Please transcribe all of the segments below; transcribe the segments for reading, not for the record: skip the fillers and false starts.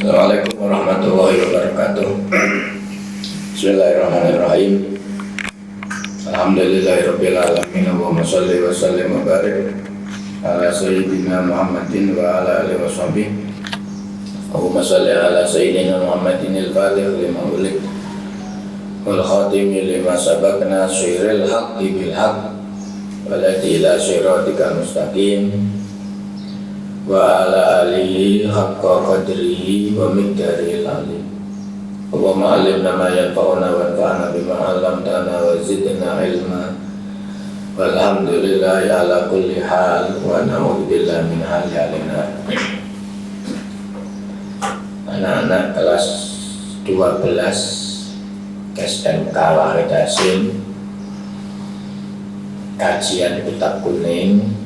Assalamualaikum warahmatullahi wabarakatuh. Bismillahirrahmanirrahim. Alhamdulillahirabbil alamin. Allahumma shalli wa sallim wa barik ala sayyidina Muhammadin wa ala alihi washabbihi. Allahumma shalli ala sayyidina Muhammadin al-fatih lima ulik wal khatimi lima sabaqna syiril haqqi bil haqq walati ila syiratikal mustaqim wa ala alihi haqqa qadrihi wa miqdaril alim. Allahumma alimna ma yanfa'una wa anfa'na bima 'allamtana wa zidna ilma. Walhamdulillahi ala kulli hal wa na'udzu billahi min hali alina. Anak-anak kelas 12 SMK Wahid Hasim, kajian kitab kuning.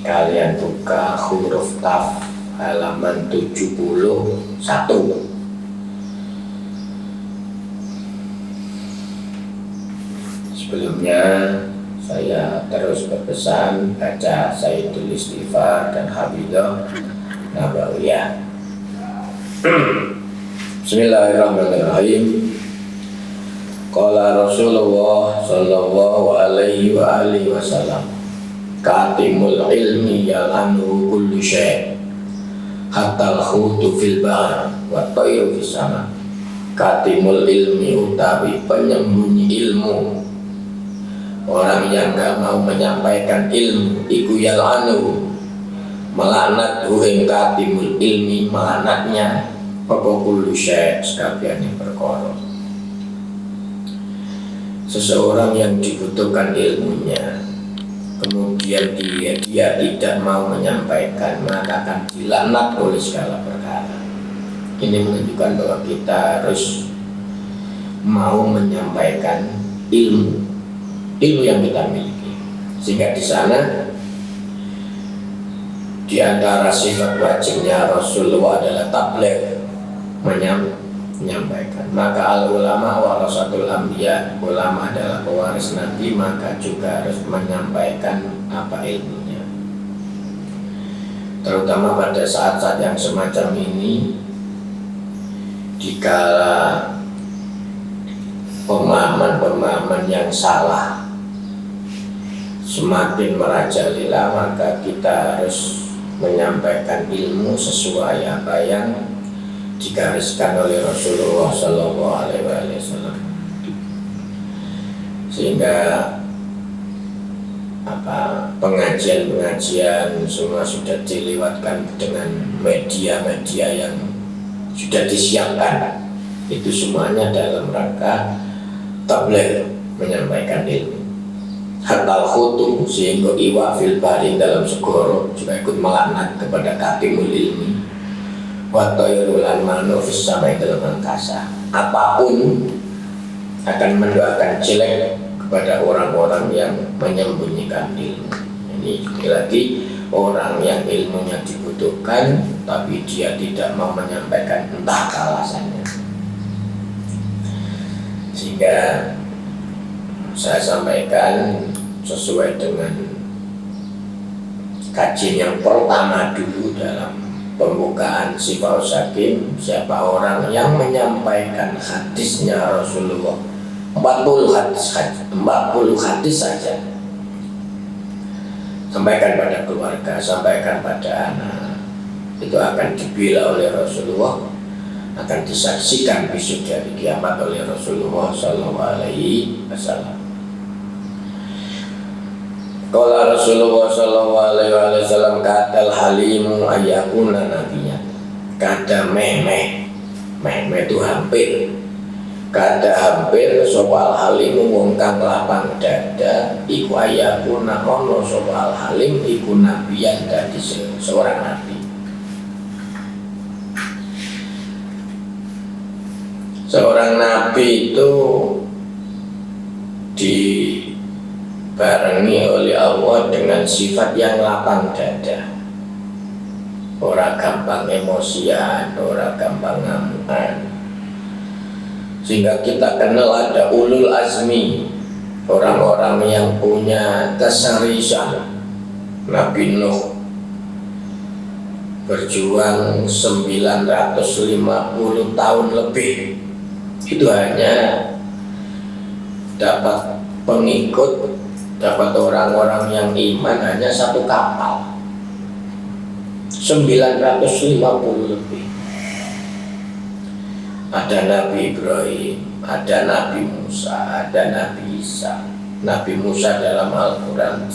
Kalian buka huruf Kaf halaman 71. Sebelumnya saya terus berpesan baca Sayyidul Istighfar dan Hafidzah Nabawiyah. Bismillahirrahmanirrahim. Qala Rasulullah sallallahu alaihi wa alihi wasallam, katimul ilmi yal'anu kullu syai' hatta al-khutu fil bahr wa tayru fis sama. Katimul ilmi utawi penyembunyi ilmu, orang yang gak mau menyampaikan ilmu iku yal'anu melaknat ing katimul ilmi, melaknatnya apa kullu syai' sakabehane perkara. Seseorang yang dibutuhkan ilmunya kemudian dia tidak mau menyampaikan, maka akan dilaknat oleh segala perkara. Ini menunjukkan bahwa kita harus mau menyampaikan ilmu yang kita miliki. Sehingga di sana di antara sifat wajibnya Rasulullah adalah tabligh, menyampaikan. Maka al-ulama warasatul anbiya, ulama adalah pewaris Nabi, maka juga harus menyampaikan apa ilmunya. Terutama pada saat-saat yang semacam ini, dikala pemahaman-pemahaman yang salah semakin merajalela, maka kita harus menyampaikan ilmu sesuai apa yang digariskan oleh Rasulullah Sallallahu Alaihi Wasallam, sehingga pengajian semua sudah dilewatkan dengan media-media yang sudah disiapkan. Itu semuanya dalam rangka tabligh, menyampaikan ilmu. Hatta al-khutu, sehingga iwa fil bahri, dalam segoro juga ikut melaknat kepada katimul ilmi. Wa tayrul anmanu fis samai, dalam angkasa. Apapun akan mendoakan jelek kepada orang-orang yang menyembunyikan ilmu. Ini lagi orang yang ilmunya dibutuhkan tapi dia tidak mau menyampaikan, entah alasannya. Sehingga saya sampaikan sesuai dengan kajian yang pertama dulu dalam pembukaan Sifaus Hakim, siapa orang yang menyampaikan hadisnya Rasulullah 40 hadis saja, sampaikan pada keluarga, sampaikan pada anak, itu akan dibela oleh Rasulullah, akan disaksikan besok dari kiamat oleh Rasulullah Sallallahu Alaihi Wasallam. Qala Rasulullah Sallallahu Alaihi Wasallam, kadal halimu ayakuna nabiya. Kada meh itu hampir. Kada hampir soal halimu wong kang lapang dada iku ayakuna ono soal halim iku nabiyan, dadi seorang nabi. Seorang nabi itu dibarengi oleh Allah dengan sifat yang lapang dada. Orang gampang emosian, orang gampang ngamukan. Sehingga kita kenal ada ulul azmi, orang-orang yang punya keseriusan. Nabi Nuh berjuang 950 tahun lebih, itu hanya dapat pengikut, dapat orang-orang yang iman hanya satu kapal. 950 lebih. Ada Nabi Ibrahim, ada Nabi Musa, ada Nabi Isa. Nabi Musa dalam Al-Quran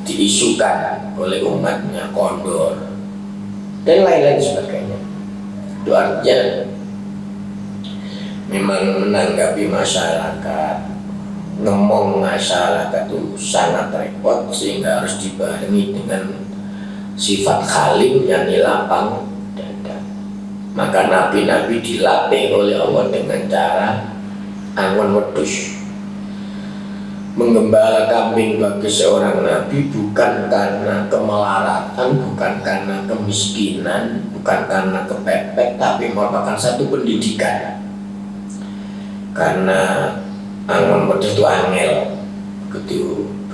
diisukan oleh umatnya kondor dan lain-lain sebagainya. Itu artinya memang menanggapi masyarakat, ngomong masyarakat itu sangat repot, sehingga harus dibarengi dengan sifat halim yang lapang dada. Maka nabi-nabi dilatih oleh Allah dengan cara angon wedhus. Menggembala kambing bagi seorang nabi bukan karena kemelaratan, bukan karena kemiskinan, bukan karena kepepet, tapi merupakan satu pendidikan. Karena angon wedhus itu angel,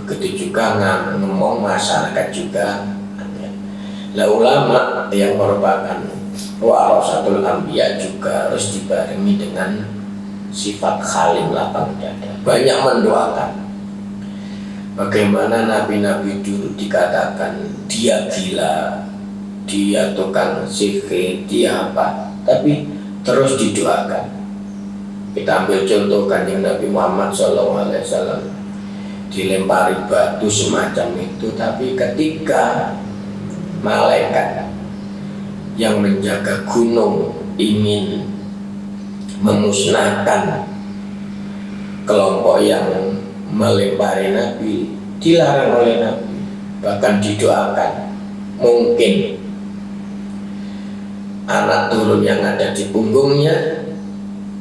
begitu juga ngomong masyarakat juga angel. Lah ulama yang merupakan warasatul anbiya juga harus dibarengi dengan sifat halim lapang dada, banyak mendoakan. Bagaimana nabi-nabi dulu dikatakan dia gila, dia tukang sihir, dia apa, tapi terus didoakan. Kita ambil contoh Kanjeng Nabi Muhammad SAW, dilempari batu semacam itu, tapi ketika malaikat yang menjaga gunung ingin memusnahkan kelompok yang melempari Nabi, dilarang oleh Nabi, bahkan didoakan mungkin anak turun yang ada di punggungnya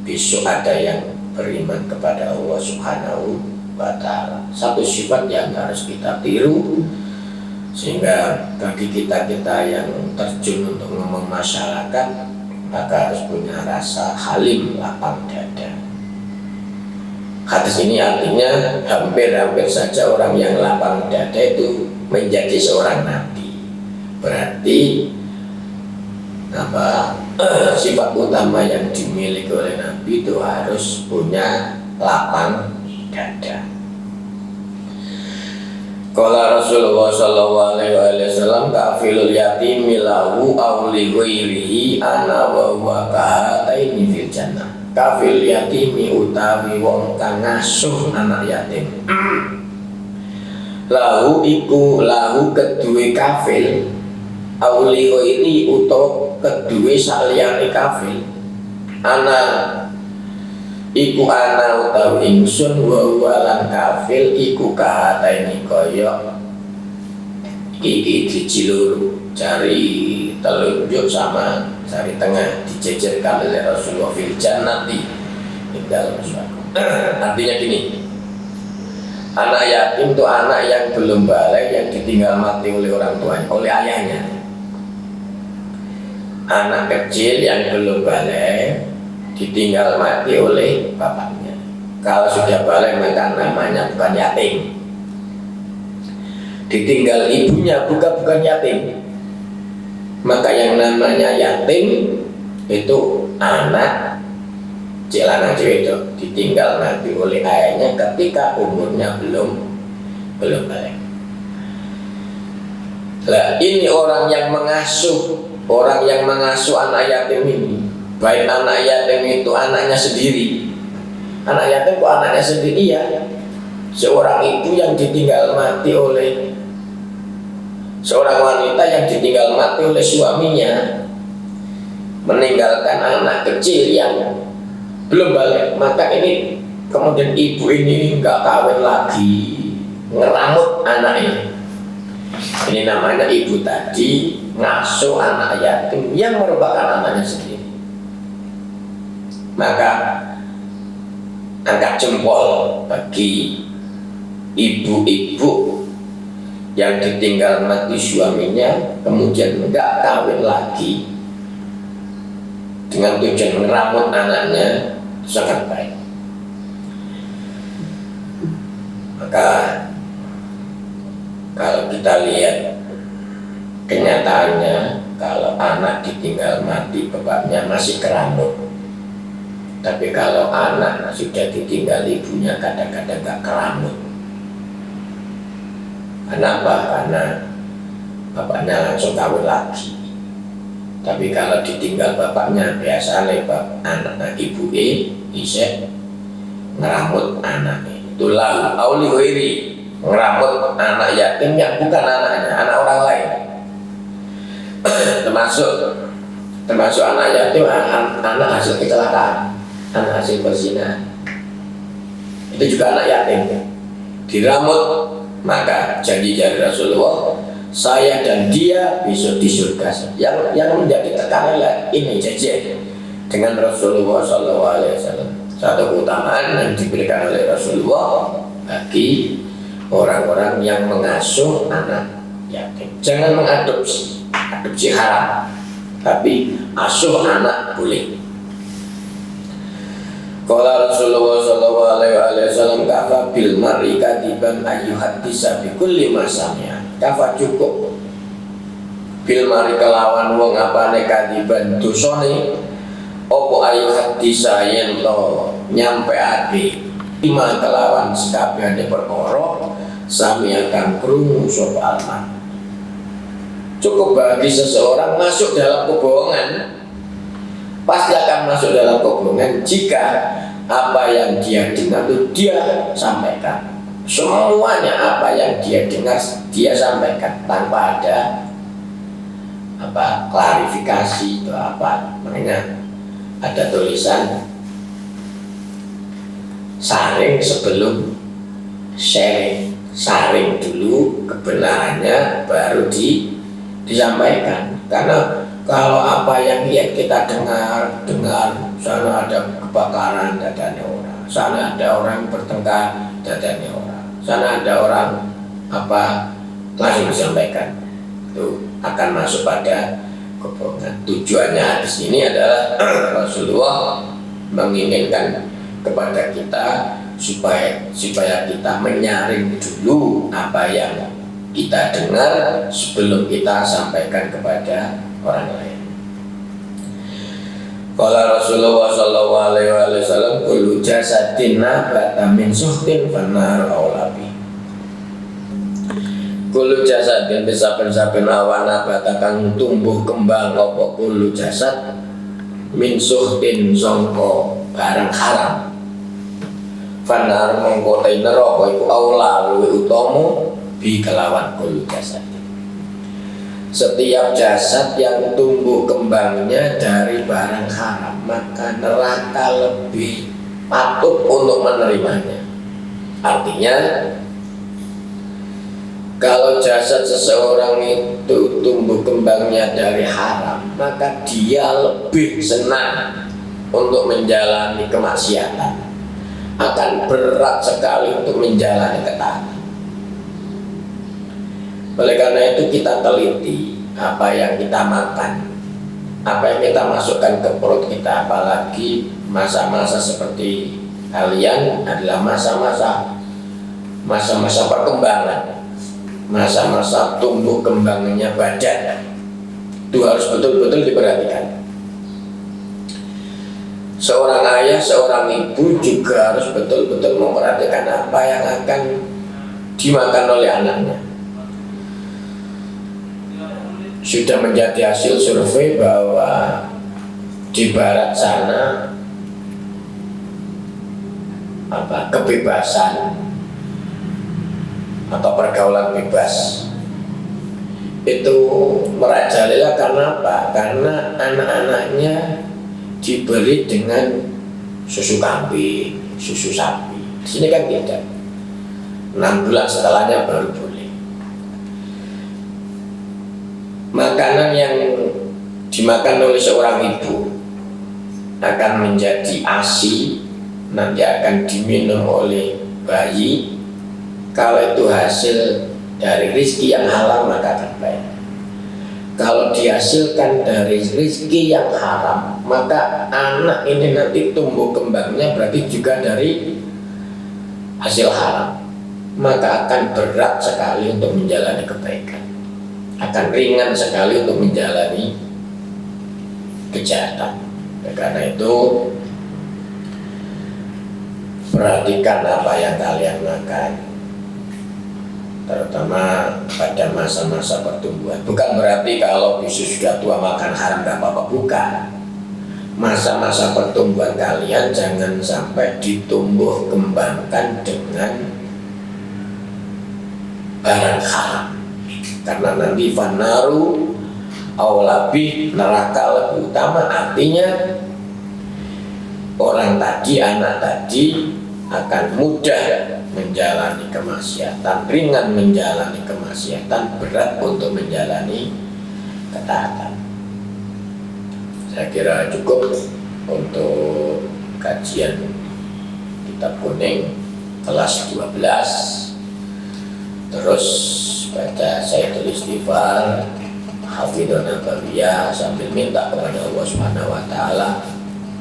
besok ada yang beriman kepada Allah Subhanahu wa Ta'ala. Satu sifat yang harus kita tiru, sehingga bagi kita-kita yang terjun untuk ngomong masyarakat, maka harus punya rasa halim lapang dada. Hadis ini artinya hampir-hampir saja orang yang lapang dada itu menjadi seorang nabi. Berarti sifat utama yang dimiliki oleh nabi itu harus punya lapang dada. Qala Rasulullah sallallahu alaihi wasallam kafilul yatimi lahu aw li ghairihi ana wa huwa kahataini fil jannah. Kafil yatimi utawi wong kang ngasuh anak yatim. Lahu iku lahu kedue kafil aw li ghairi utawa kedue saliyane kafil. Ana iku ana utawi ingsun wa walan kafil iku kahataini kaya iki dicilur cari telunjuk sama cari tengah dijejerkan oleh Rasulullah fil jannati di dalam surga. Artinya gini, anak yatim itu anak yang belum balik, yang ditinggal mati oleh orang tuanya, oleh ayahnya. Anak kecil yang belum balik ditinggal mati oleh bapaknya. Kalau sudah balik maka namanya bukan yatim. Ditinggal ibunya bukan yatim. Maka yang namanya yatim itu anak celana cewek itu ditinggal mati oleh ayahnya ketika umurnya belum balik. Lah ini orang yang mengasuh anak yatim ini, baik anak yatim itu anaknya sendiri. Anak yatim kok anaknya sendiri ya. Seorang ibu yang ditinggal mati oleh seorang wanita yang ditinggal mati oleh suaminya, meninggalkan anak kecil yang belum balik, maka ini kemudian ibu ini nggak kawin lagi, ngeramut anaknya. Ini namanya ibu tadi ngasuh anak yatim yang merupakan anaknya sendiri. Maka angkat jempol bagi ibu-ibu yang ditinggal mati suaminya kemudian enggak kawin lagi dengan tujuan meramut anaknya, sangat baik. Maka kalau kita lihat Kenyataannya kalau anak ditinggal mati bapaknya masih keramut, tapi kalau anak sudah ditinggal ibunya kadang-kadang gak keramut. Kenapa? Karena bapaknya langsung kawin lagi. Tapi kalau ditinggal bapaknya biasa lebat anak ibu isek ngeramut anaknya. Itulah auli wiri, ngeramut anak yatim yang bukan anaknya, anak orang lain. termasuk anak yatim, anak hasil kecelakaan, anak hasil perzinahan, itu juga anak yatim. Diramut, maka janji dari Rasulullah, saya dan dia besok di surga. Yang menjadi tekanan ini jajan dengan Rasulullah SAW. Satu keutamaan yang diberikan oleh Rasulullah bagi orang-orang yang mengasuh anak yatim. Jangan mengadopsi, adopsi haram, tapi asuh anak boleh. Qala Rasulullah SAW, kafa bil mar'i kadiban ayyuhaddisa bi kulli ma sami'a. Kafa cukup bil mar'i kelawan wong apane kadiban dosane opo ayyuhaddisa yen to nyampeake lima kelawan sekabehane perkara sami'a kang krungu sapa alman. Cukup bagi seseorang masuk dalam kebohongan, pasti akan masuk dalam kebohongan jika apa yang dia dengar itu dia sampaikan. Semuanya apa yang dia dengar dia sampaikan tanpa ada klarifikasi atau apa. Makanya ada tulisan saring sebelum sharing. Saring dulu kebenarannya baru disampaikan. Karena kalau apa yang kita dengar, sana ada kebakaran dadanya orang, sana ada orang bertengkar dadanya orang, sana ada orang langsung disampaikan, itu akan masuk pada kebohongan. Tujuannya hadis ini adalah Rasulullah menginginkan kepada kita supaya kita menyaring dulu apa yang kita dengar sebelum kita sampaikan kepada orang lain. Qala Rasulullah sallallahu alaihi wasallam, kullu jasadin nabata min suhtin fanar aulabi. Kullu jasadin saben-saben awan nabata kang tumbuh kembang apa kullu jasad min suhtin sangka barang haram. Fanar mongko neraka iku aula luwih utama bi kelawan kullu jasad. Setiap jasad yang tumbuh kembangnya dari barang haram, maka neraka lebih patut untuk menerimanya. Artinya, kalau jasad seseorang itu tumbuh kembangnya dari haram, maka dia lebih senang untuk menjalani kemaksiatan. Akan berat sekali untuk menjalani ketaatan. Oleh karena itu kita teliti apa yang kita makan, apa yang kita masukkan ke perut kita. Apalagi masa-masa seperti kalian adalah masa-masa perkembangan, masa-masa tumbuh kembangnya badan. Itu harus betul-betul diperhatikan. Seorang ayah, seorang ibu juga harus betul-betul memperhatikan apa yang akan dimakan oleh anaknya. Sudah menjadi hasil survei bahwa di barat sana kebebasan atau pergaulan bebas itu merajalela. Karena apa? Karena anak-anaknya diberi dengan susu kambing, susu sapi. Di sini kan tidak. 6 bulan setelahnya baru boleh. Makanan yang dimakan oleh seorang ibu akan menjadi ASI, nanti akan diminum oleh bayi. Kalau itu hasil dari rezeki yang halal maka akan baik. Kalau dihasilkan dari rezeki yang haram, maka anak ini nanti tumbuh kembangnya berarti juga dari hasil haram, maka akan berat sekali untuk menjalani kebaikan. akan ringan sekali untuk menjalani kejahatan. Karena itu perhatikan apa yang kalian makan, terutama pada masa-masa pertumbuhan. Bukan berarti kalau bisnis sudah tua makan haram gak apa-apa, bukan. Masa-masa pertumbuhan kalian jangan sampai ditumbuh kembangkan dengan barang haram, karena nanti fanaru awlabi, neraka lebih utama. Artinya orang tadi, anak tadi akan mudah menjalani kemaksiatan, ringan menjalani kemaksiatan, berat untuk menjalani ketaatan. Saya kira cukup untuk kajian kitab kuning kelas 12. Terus baca Sayyidul Istighfar, Hafidhun Nabawiyah, sambil minta kepada Allah Subhanahu wa Ta'ala,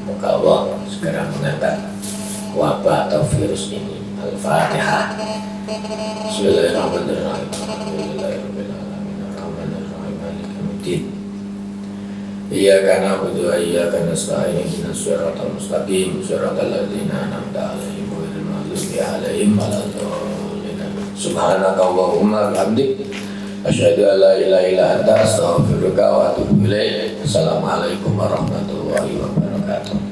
moga Allah segera mengangkat wabah atau virus ini. Al-Fatihah. Bismillahirrahmanirrahim. Alhamdulillahirrahmanirrahim. Maliki yaumiddin. Iyyaka na'budu wa iyyaka nasta'in. Ihdinas siratal mustaqim, siratal ladzina an'amta 'alaihim ghairil maghdubi 'alaihim waladdallin. Subhanaka Allahumma bihamdik, asyhadu an la ilaha illa anta, astaghfiruka wa atubu ilaik. Assalamualaikum warahmatullahi wabarakatuh.